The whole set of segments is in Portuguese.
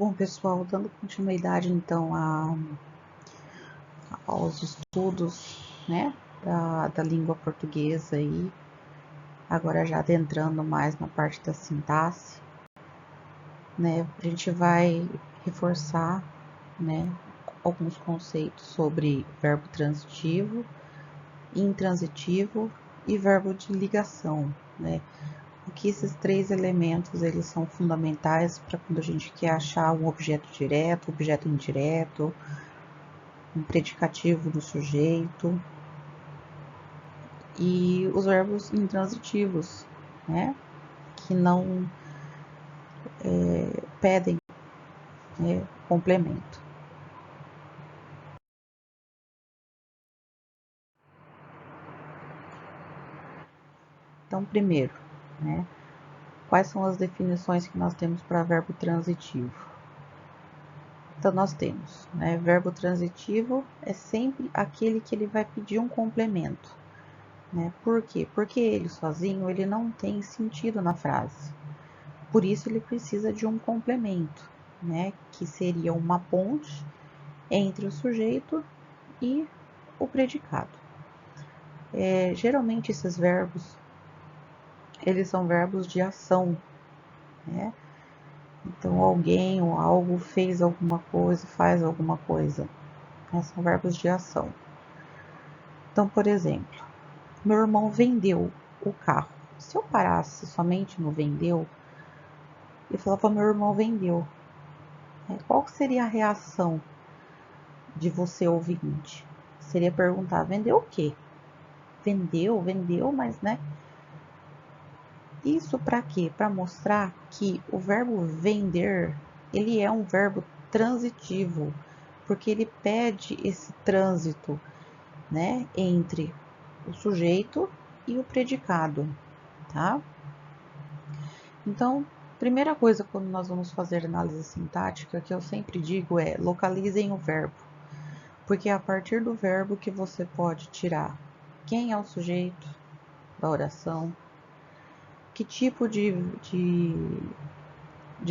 Bom, pessoal, dando continuidade então aos estudos, né, da língua portuguesa aí, agora já adentrando mais na parte da sintaxe, né, a gente vai reforçar, né, alguns conceitos sobre verbo transitivo, intransitivo e verbo de ligação, né, porque esses três elementos eles são fundamentais para quando a gente quer achar um objeto direto, objeto indireto, um predicativo do sujeito e os verbos intransitivos, né, que não pedem, né, complemento. Então, primeiro, né, quais são as definições que nós temos para verbo transitivo? Então, nós temos, né, verbo transitivo é sempre aquele que ele vai pedir um complemento, né? Por quê? Porque ele sozinho ele não tem sentido na frase. Por isso ele precisa de um complemento, né? Que seria uma ponte entre o sujeito e o predicado. Geralmente esses verbos eles são verbos de ação, né? Então alguém ou algo fez alguma coisa, faz alguma coisa, né? São verbos de ação. Então, por exemplo, meu irmão vendeu o carro. Se eu parasse somente no vendeu e falava meu irmão vendeu, né? Qual seria a reação de você ouvinte? Seria perguntar, vendeu o quê? Vendeu, mas né? Isso para quê? Para mostrar que o verbo vender, ele é um verbo transitivo, porque ele pede esse trânsito, né, entre o sujeito e o predicado, tá? Então, primeira coisa quando nós vamos fazer análise sintática, que eu sempre digo é localizem o verbo, porque é a partir do verbo que você pode tirar quem é o sujeito da oração, que tipo de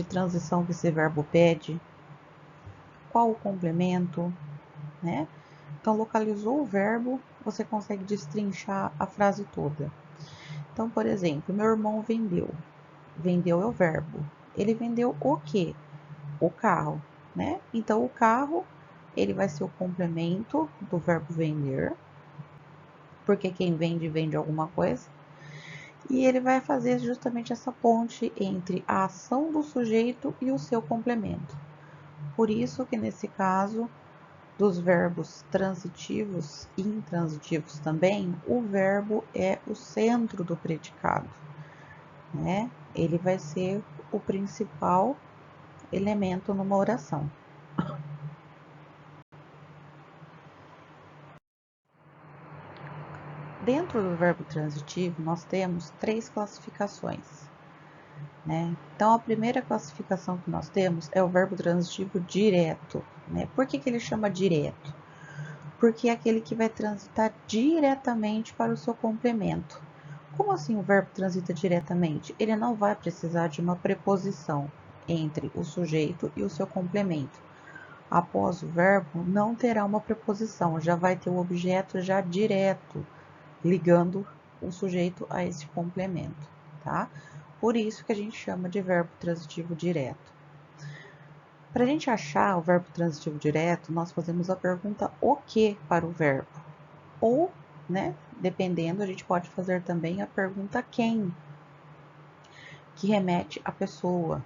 transição que esse verbo pede, qual o complemento, né? Então, localizou o verbo, você consegue destrinchar a frase toda. Então, por exemplo, meu irmão vendeu. Vendeu é o verbo. Ele vendeu o quê? O carro, né? Então, o carro, ele vai ser o complemento do verbo vender, porque quem vende, vende alguma coisa. E ele vai fazer justamente essa ponte entre a ação do sujeito e o seu complemento. Por isso que nesse caso dos verbos transitivos e intransitivos também, o verbo é o centro do predicado, né? Ele vai ser o principal elemento numa oração. Dentro do verbo transitivo, nós temos três classificações, né? Então, a primeira classificação que nós temos é o verbo transitivo direto, né? Por que ele chama direto? Porque é aquele que vai transitar diretamente para o seu complemento. Como assim o verbo transita diretamente? Ele não vai precisar de uma preposição entre o sujeito e o seu complemento. Após o verbo, não terá uma preposição, já vai ter o objeto já direto, ligando o sujeito a esse complemento, tá? Por isso que a gente chama de verbo transitivo direto. Para a gente achar o verbo transitivo direto, nós fazemos a pergunta o que para o verbo. Ou, né, dependendo, a gente pode fazer também a pergunta quem, que remete à pessoa,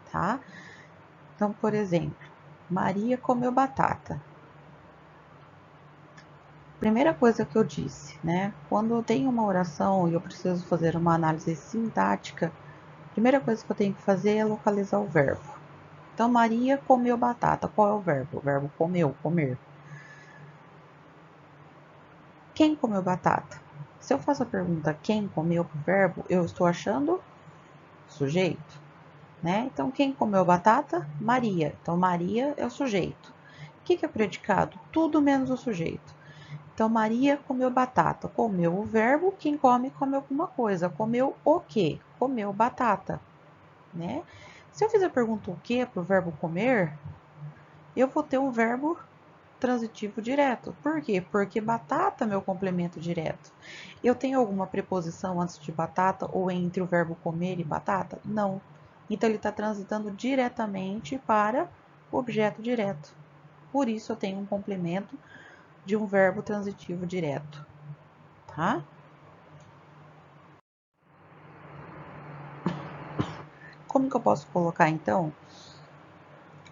tá? Então, por exemplo, Maria comeu batata. Primeira coisa que eu disse, né? Quando eu tenho uma oração e eu preciso fazer uma análise sintática, a primeira coisa que eu tenho que fazer é localizar o verbo. Então, Maria comeu batata. Qual é o verbo? O verbo comeu, comer. Quem comeu batata? Se eu faço a pergunta quem comeu o verbo, eu estou achando sujeito, né? Então, quem comeu batata? Maria. Então, Maria é o sujeito. O que é predicado? Tudo menos o sujeito. Então, Maria comeu batata. Comeu o verbo, quem come, come alguma coisa. Comeu o quê? Comeu batata, né? Se eu fizer a pergunta o que para o verbo comer, eu vou ter um verbo transitivo direto. Por quê? Porque batata é meu complemento direto. Eu tenho alguma preposição antes de batata ou entre o verbo comer e batata? Não. Então, ele está transitando diretamente para o objeto direto. Por isso, eu tenho um complemento de um verbo transitivo direto, tá? Como que eu posso colocar, então,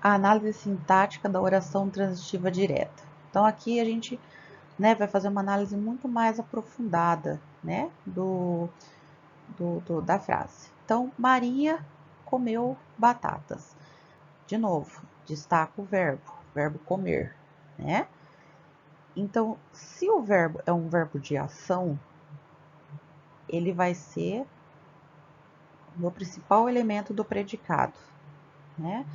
a análise sintática da oração transitiva direta? Então, aqui a gente, né, vai fazer uma análise muito mais aprofundada, né, da frase. Então, Maria comeu batatas. De novo, destaca o verbo comer, né? Então, se o verbo é um verbo de ação, ele vai ser o principal elemento do predicado, né?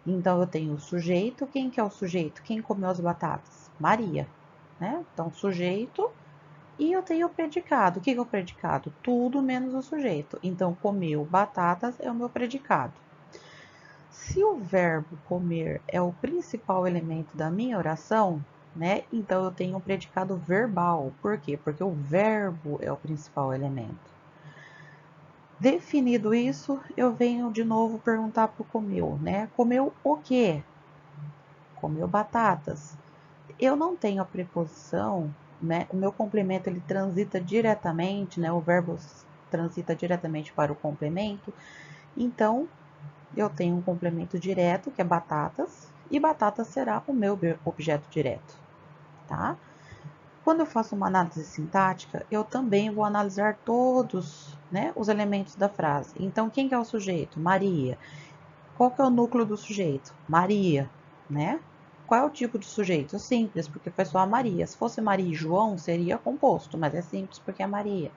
Então, eu tenho o sujeito. Quem que é o sujeito? Quem comeu as batatas? Maria, né? Então, sujeito. E eu tenho o predicado. O que é o predicado? Tudo menos o sujeito. Então, comeu batatas é o meu predicado. Se o verbo comer é o principal elemento da minha oração, né? Então, eu tenho um predicado verbal. Por quê? Porque o verbo é o principal elemento. Definido isso, eu venho de novo perguntar para o comeu, né? Comeu o quê? Comeu batatas. Eu não tenho a preposição, né? O meu complemento ele transita diretamente, né? O verbo transita diretamente para o complemento. Então, eu tenho um complemento direto, que é batatas, e batatas será o meu objeto direto, tá? Quando eu faço uma análise sintática, eu também vou analisar todos, né, os elementos da frase. Então, quem que é o sujeito? Maria. Qual que é o núcleo do sujeito? Maria, né? Qual é o tipo de sujeito? Simples, porque foi só a Maria. Se fosse Maria e João, seria composto, mas é simples porque é Maria.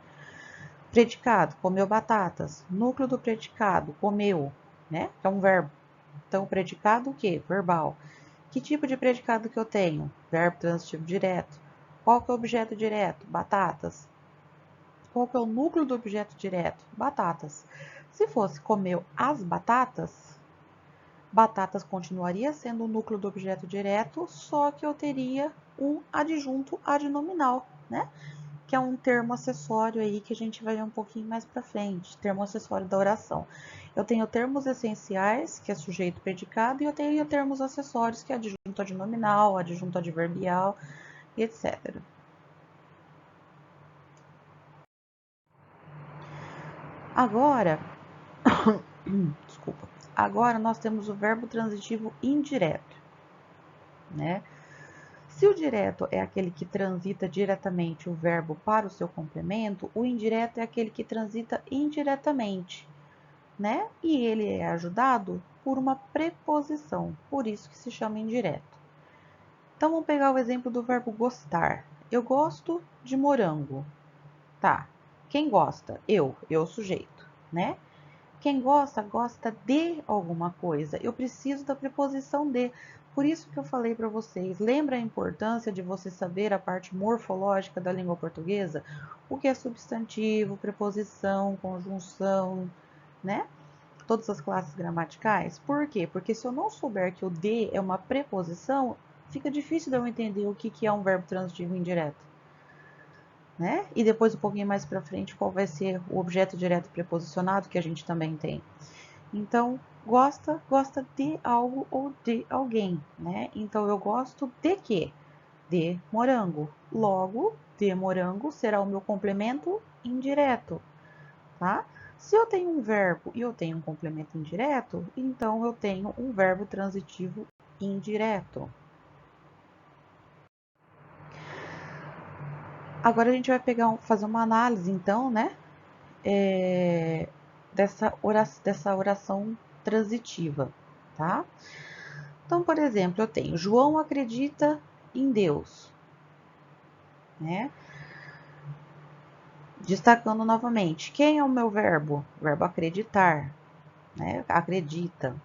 Predicado, comeu batatas. Núcleo do predicado, comeu, né? Que é um verbo. Então, o predicado o quê? Verbal. Que tipo de predicado que eu tenho? Verbo transitivo direto. Qual que é o objeto direto? Batatas. Qual que é o núcleo do objeto direto? Batatas. Se fosse comeu as batatas, batatas continuaria sendo o núcleo do objeto direto, só que eu teria um adjunto adnominal, né? Que é um termo acessório aí que a gente vai ver um pouquinho mais para frente, termo acessório da oração. Eu tenho termos essenciais, que é sujeito predicado, e eu tenho termos acessórios, que é adjunto adnominal, adjunto adverbial, e etc. Agora, desculpa. Agora nós temos o verbo transitivo indireto, né? Se o direto é aquele que transita diretamente o verbo para o seu complemento, o indireto é aquele que transita indiretamente, né? E ele é ajudado por uma preposição, por isso que se chama indireto. Então, vamos pegar o exemplo do verbo gostar. Eu gosto de morango. Tá. Quem gosta? Eu sujeito, né? Quem gosta, gosta de alguma coisa. Eu preciso da preposição de. Por isso que eu falei para vocês, lembra a importância de você saber a parte morfológica da língua portuguesa? O que é substantivo, preposição, conjunção, né? Todas as classes gramaticais. Por quê? Porque se eu não souber que o de é uma preposição, fica difícil de eu entender o que é um verbo transitivo indireto, né? E depois, um pouquinho mais para frente, qual vai ser o objeto direto preposicionado, que a gente também tem. Então, gosta, gosta de algo ou de alguém, né? Então, eu gosto de quê? De morango. Logo, de morango será o meu complemento indireto, tá? Se eu tenho um verbo e eu tenho um complemento indireto, então eu tenho um verbo transitivo indireto. Agora a gente vai fazer uma análise, então, né? Dessa oração transitiva, tá? Então, por exemplo, eu tenho João acredita em Deus, né? Destacando novamente, quem é o meu verbo? O verbo acreditar, né? Acredita.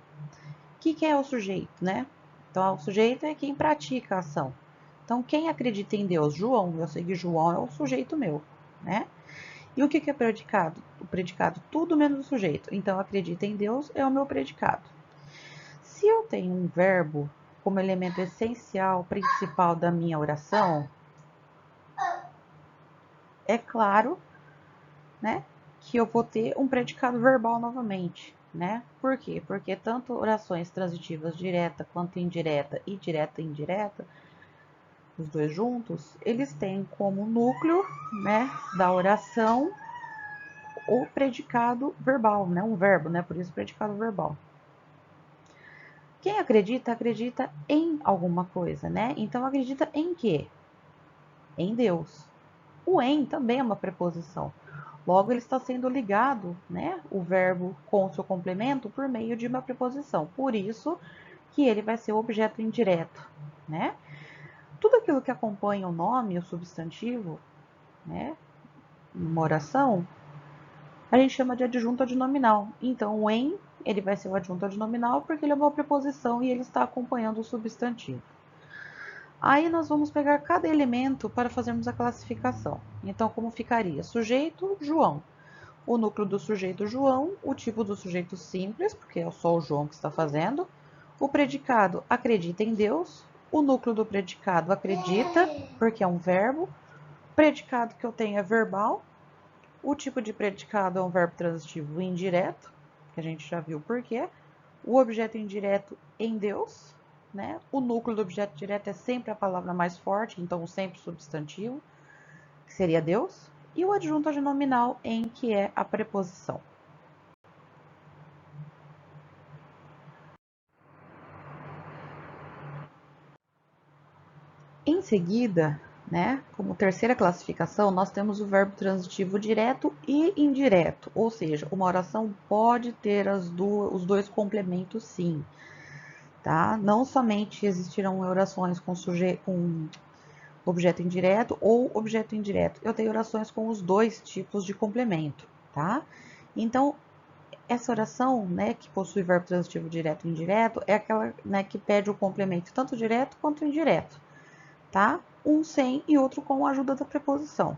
O que é o sujeito, né? Então, o sujeito é quem pratica a ação. Então, quem acredita em Deus? João. Eu sei que João é o sujeito meu, né? E o que é predicado? O predicado, tudo menos o sujeito. Então, acredita em Deus é o meu predicado. Se eu tenho um verbo como elemento essencial, principal da minha oração, é claro, né, que eu vou ter um predicado verbal novamente, né? Por quê? Porque tanto orações transitivas direta quanto indireta e direta e indireta, os dois juntos, eles têm como núcleo, né, da oração o predicado verbal, né, um verbo, né? Por isso predicado verbal. Quem acredita, acredita em alguma coisa, né? Então acredita em quê? Em Deus. O em também é uma preposição. Logo, ele está sendo ligado, né, o verbo com o seu complemento por meio de uma preposição. Por isso que ele vai ser o objeto indireto, né? Tudo aquilo que acompanha o nome, o substantivo, né, numa oração, a gente chama de adjunto adnominal. Então, o em, ele vai ser o adjunto adnominal porque ele é uma preposição e ele está acompanhando o substantivo. Aí nós vamos pegar cada elemento para fazermos a classificação. Então, como ficaria? Sujeito, João. O núcleo do sujeito João, o tipo do sujeito simples, porque é só o João que está fazendo. O predicado acredita em Deus. O núcleo do predicado acredita, porque é um verbo. O predicado que eu tenho é verbal. O tipo de predicado é um verbo transitivo indireto, que a gente já viu por quê. O objeto indireto em Deus, né? O núcleo do objeto direto é sempre a palavra mais forte, então sempre substantivo, que seria Deus. E o adjunto adnominal em, que é a preposição. Em seguida, né, como terceira classificação, nós temos o verbo transitivo direto e indireto, ou seja, uma oração pode ter os dois complementos, sim. Tá? Não somente existirão orações com objeto indireto ou objeto indireto. Eu tenho orações com os dois tipos de complemento, tá? Então, essa oração, né, que possui verbo transitivo direto e indireto, é aquela, né, que pede o complemento tanto direto quanto indireto, tá? Um sem e outro com a ajuda da preposição.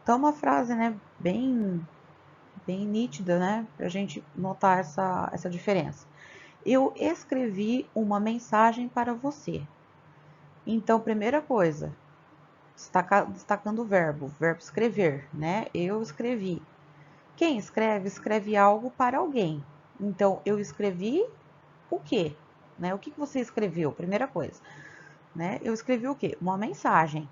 Então, uma frase, né, bem nítida, né, pra gente notar essa diferença. Eu escrevi uma mensagem para você. Então, primeira coisa, destacando o verbo escrever, né? Eu escrevi. Quem escreve, escreve algo para alguém. Então, eu escrevi o quê? Né? O que você escreveu? Primeira coisa, né? Eu escrevi o quê? Uma mensagem.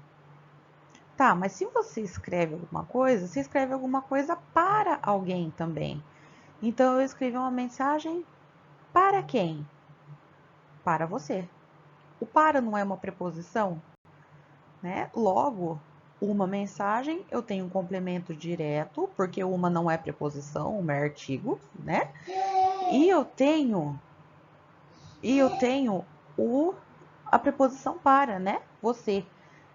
Tá, mas se você escreve alguma coisa, você escreve alguma coisa para alguém também. Então, eu escrevi uma mensagem para quem? Para você. O para não é uma preposição? Né? Logo, uma mensagem, eu tenho um complemento direto, porque uma não é preposição, uma é artigo, né? E eu tenho a preposição para, né? Você.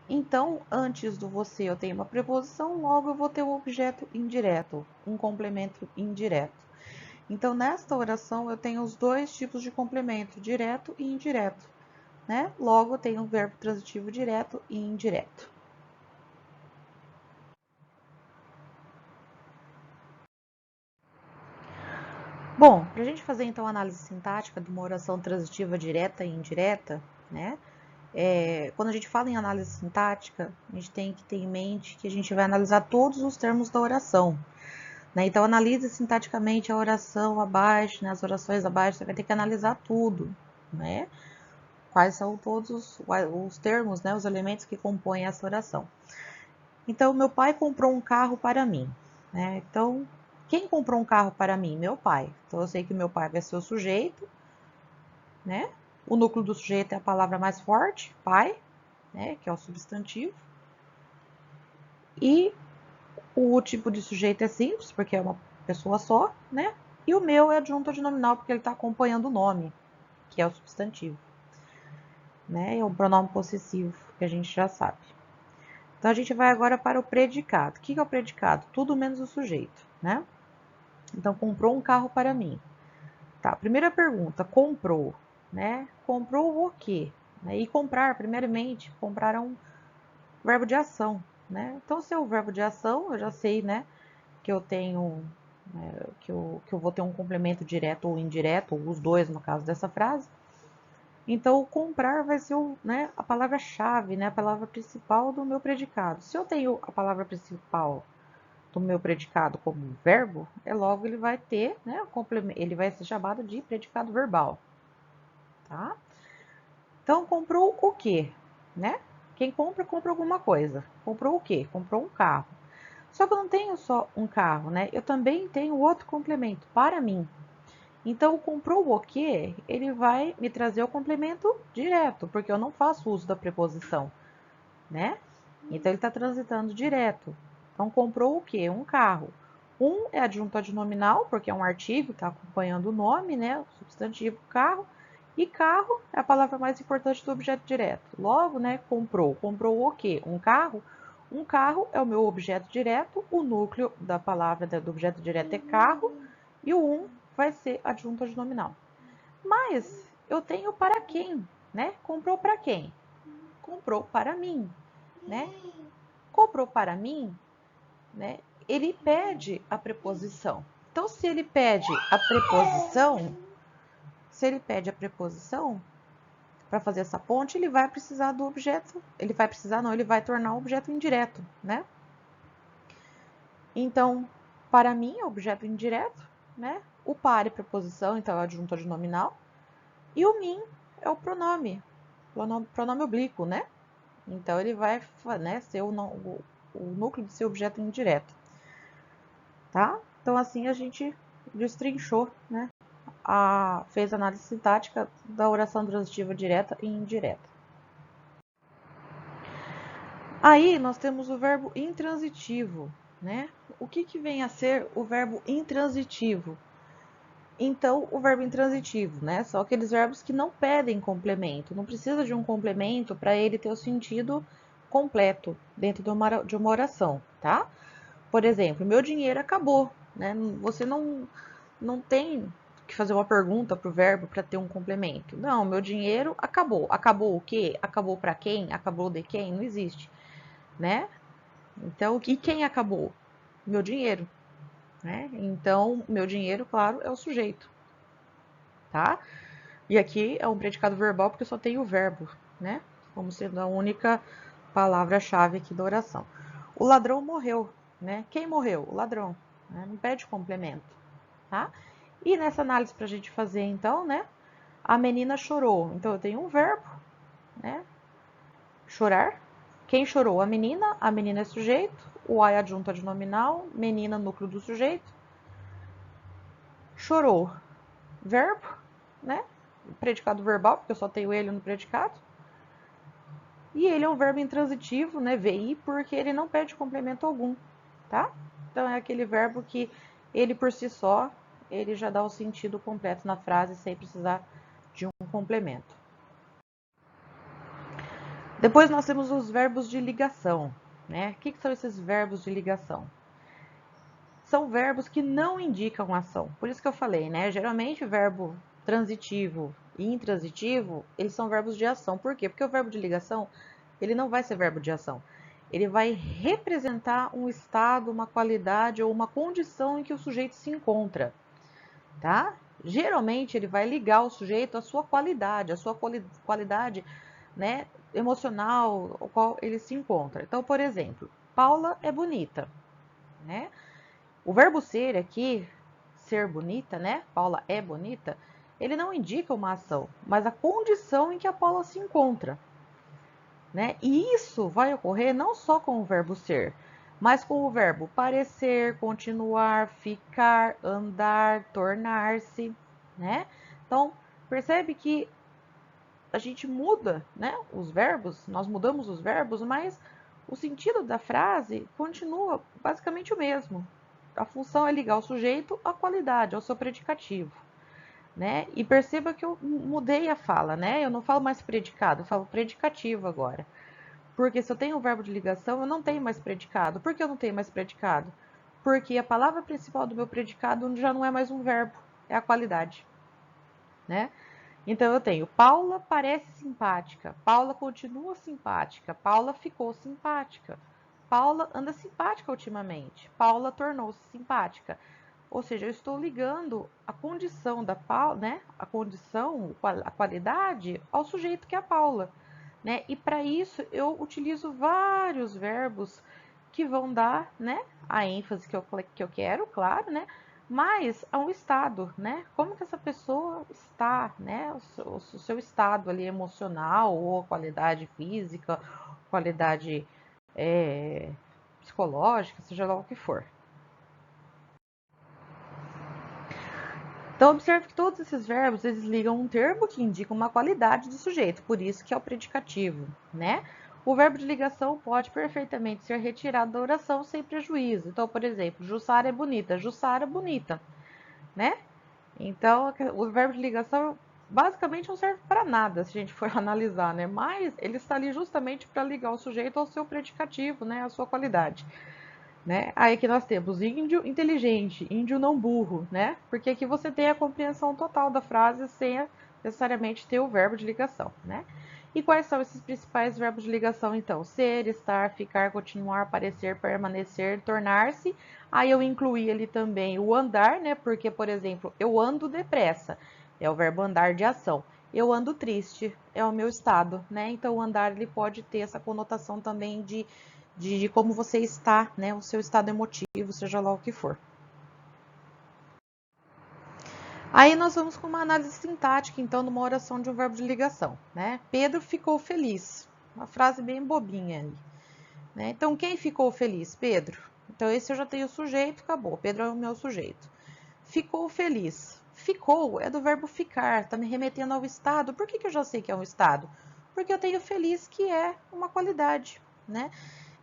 Então, antes do você eu tenho uma preposição, logo eu vou ter um objeto indireto, um complemento indireto. Então, nesta oração eu tenho os dois tipos de complemento, direto e indireto, né? Logo eu tenho um verbo transitivo direto e indireto. Bom, para a gente fazer então a análise sintática de uma oração transitiva direta e indireta, né? Quando a gente fala em análise sintática, a gente tem que ter em mente que a gente vai analisar todos os termos da oração. Né? Então, analise sintaticamente a oração abaixo, né? As orações abaixo, você vai ter que analisar tudo, né? Quais são todos os termos, né? Os elementos que compõem essa oração. Então, meu pai comprou um carro para mim, né? Então, quem comprou um carro para mim? Meu pai. Então, eu sei que meu pai vai ser o sujeito, né? O núcleo do sujeito é a palavra mais forte, pai, né? Que é o substantivo. E o tipo de sujeito é simples, porque é uma pessoa só, né? E o meu é adjunto adnominal, porque ele está acompanhando o nome, que é o substantivo, né? É um pronome possessivo, que a gente já sabe. Então, a gente vai agora para o predicado. O que é o predicado? Tudo menos o sujeito, né? Então, comprou um carro para mim. Tá, primeira pergunta, comprou, né? Comprou o quê? E comprar, primeiramente, comprar é um verbo de ação, né? Então, se é o verbo de ação, eu já sei, né, que eu tenho, que eu vou ter um complemento direto ou indireto, ou os dois no caso dessa frase. Então, o comprar vai ser né, a palavra-chave, né, a palavra principal do meu predicado. Se eu tenho a palavra principal do meu predicado como verbo, logo ele vai ter, né, ele vai ser chamado de predicado verbal, tá? Então, comprou o quê, né? Quem compra, compra alguma coisa. Comprou o quê? Comprou um carro. Só que eu não tenho só um carro, né? Eu também tenho outro complemento para mim. Então, o comprou o quê? Ele vai me trazer o complemento direto, porque eu não faço uso da preposição, né? Então, ele está transitando direto. Então, comprou o quê? Um carro. Um é adjunto adnominal, porque é um artigo, está acompanhando o nome, né? O substantivo carro. E carro é a palavra mais importante do objeto direto. Logo, né? Comprou. Comprou o quê? Um carro. Um carro é o meu objeto direto. O núcleo da palavra do objeto direto é carro. E o um vai ser adjunto adnominal. Mas eu tenho para quem, né? Comprou para quem? Comprou para mim, né? Comprou para mim, né? Ele pede a preposição. Então, se ele pede a preposição para fazer essa ponte, ele vai precisar do objeto. Ele vai precisar, não, ele vai tornar um objeto indireto, né? Então, para mim é objeto indireto, né? O para é preposição, então é adjunto adnominal. E o mim é o pronome oblíquo, né? Então, ele vai, né, ser o núcleo do seu objeto indireto, tá? Então, assim a gente destrinchou, né? Fez a análise sintática da oração transitiva direta e indireta. Aí, nós temos o verbo intransitivo, né? O que vem a ser o verbo intransitivo? Então, o verbo intransitivo, né? São aqueles verbos que não pedem complemento, não precisa de um complemento para ele ter o sentido completo dentro de uma oração, tá? Por exemplo, meu dinheiro acabou, né? Você não tem que fazer uma pergunta para o verbo para ter um complemento. Não, meu dinheiro acabou. Acabou o quê? Acabou para quem? Acabou de quem? Não existe, né? Então, e quem acabou? Meu dinheiro, né? Então, meu dinheiro, claro, é o sujeito, tá? E aqui é um predicado verbal porque só tem o verbo, né? Como sendo a única palavra-chave aqui da oração. O ladrão morreu, né? Quem morreu? O ladrão. Né? Não pede complemento, tá? E nessa análise para a gente fazer, então, né? A menina chorou. Então, eu tenho um verbo, né? Chorar. Quem chorou? A menina é sujeito, o a é adjunto adnominal, menina, núcleo do sujeito. Chorou, verbo, né? Predicado verbal, porque eu só tenho ele no predicado. E ele é um verbo intransitivo, né? VI, porque ele não pede complemento algum, tá? Então, é aquele verbo que ele por si só, ele já dá o sentido completo na frase sem precisar de um complemento. Depois nós temos os verbos de ligação, né? O que são esses verbos de ligação? São verbos que não indicam ação. Por isso que eu falei, né? Geralmente o verbo transitivo e intransitivo, eles são verbos de ação. Por quê? Porque o verbo de ligação, ele não vai ser verbo de ação. Ele vai representar um estado, uma qualidade ou uma condição em que o sujeito se encontra, tá? Geralmente ele vai ligar o sujeito à sua qualidade, né, emocional, o qual ele se encontra. Então, por exemplo, Paula é bonita, né? O verbo ser aqui, ser bonita, né? Paula é bonita, ele não indica uma ação, mas a condição em que a Paula se encontra, né? E isso vai ocorrer não só com o verbo ser, mas com o verbo parecer, continuar, ficar, andar, tornar-se, né? Então, percebe que a gente muda, né, os verbos, nós mudamos os verbos, mas o sentido da frase continua basicamente o mesmo. A função é ligar o sujeito à qualidade, ao seu predicativo, né? E perceba que eu mudei a fala, né? Eu não falo mais predicado, eu falo predicativo agora. Porque se eu tenho um verbo de ligação, eu não tenho mais predicado. Por que eu não tenho mais predicado? Porque a palavra principal do meu predicado já não é mais um verbo, é a qualidade, né? Então eu tenho Paula parece simpática, Paula continua simpática, Paula ficou simpática, Paula anda simpática ultimamente. Paula tornou-se simpática. Ou seja, eu estou ligando a condição da Paula, né? A condição, a qualidade ao sujeito que é a Paula, né? E para isso eu utilizo vários verbos que vão dar, né, a ênfase que eu quero, claro, né? Mas a um estado, né? Como que essa pessoa está, né? O seu estado ali emocional ou qualidade física, qualidade psicológica, seja lá o que for. Então, observe que todos esses verbos, eles ligam um termo que indica uma qualidade do sujeito, por isso que é o predicativo, né? O verbo de ligação pode perfeitamente ser retirado da oração sem prejuízo. Então, por exemplo, Jussara é bonita, né? Então, o verbo de ligação basicamente não serve para nada, se a gente for analisar, né? Mas ele está ali justamente para ligar o sujeito ao seu predicativo, né? À sua qualidade. Né? Aí aqui nós temos índio inteligente, índio não burro, né? Porque aqui você tem a compreensão total da frase sem necessariamente ter o verbo de ligação, né? E quais são esses principais verbos de ligação, então? Ser, estar, ficar, continuar, parecer, permanecer, tornar-se. Aí eu incluí ali também o andar, né? Porque, por exemplo, eu ando depressa, é o verbo andar de ação. Eu ando triste, é o meu estado, né? Então o andar ele pode ter essa conotação também de como você está, né? O seu estado emotivo, seja lá o que for. Aí nós vamos com uma análise sintática, então, de uma oração de um verbo de ligação, né? Pedro ficou feliz. Uma frase bem bobinha ali, né? Então, quem ficou feliz? Pedro. Então, esse eu já tenho o sujeito, acabou. Pedro é o meu sujeito. Ficou feliz. Ficou é do verbo ficar, tá me remetendo ao estado. Por que eu já sei que é um estado? Porque eu tenho feliz, que é uma qualidade, né?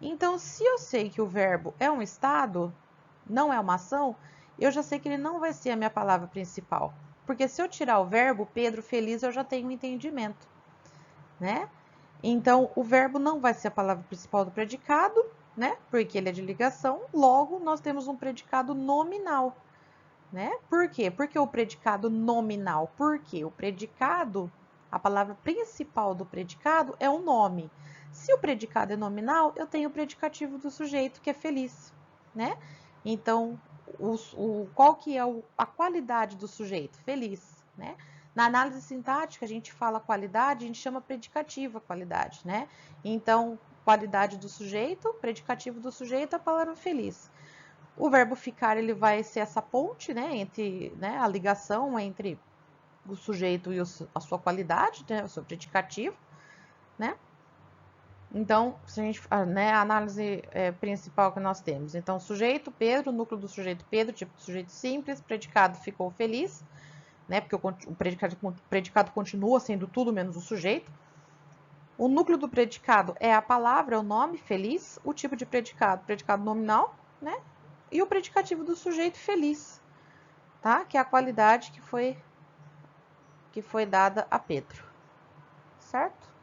Então, se eu sei que o verbo é um estado, não é uma ação, eu já sei que ele não vai ser a minha palavra principal. Porque se eu tirar o verbo, Pedro feliz, eu já tenho um entendimento, né? Então, o verbo não vai ser a palavra principal do predicado, né? Porque ele é de ligação, logo nós temos um predicado nominal, né? Por quê? Porque o predicado nominal, porque o predicado, a palavra principal do predicado é um nome. Se o predicado é nominal, eu tenho o predicativo do sujeito, que é feliz, né? Então, qual que é a qualidade do sujeito? Feliz, né? Na análise sintática, a gente fala qualidade, a gente chama predicativo a qualidade, né? Então, qualidade do sujeito, predicativo do sujeito, a palavra feliz. O verbo ficar ele vai ser essa ponte, né, entre, né, a ligação entre o sujeito e a sua qualidade, né, o seu predicativo, né? Então, se a gente, né, a análise principal que nós temos. Então, sujeito Pedro, núcleo do sujeito Pedro, tipo de sujeito simples, predicado ficou feliz, né? Porque o predicado continua sendo tudo menos o sujeito. O núcleo do predicado é a palavra, é o nome, feliz. O tipo de predicado, predicado nominal, né? E o predicativo do sujeito feliz, tá? Que é a qualidade que foi dada a Pedro, certo?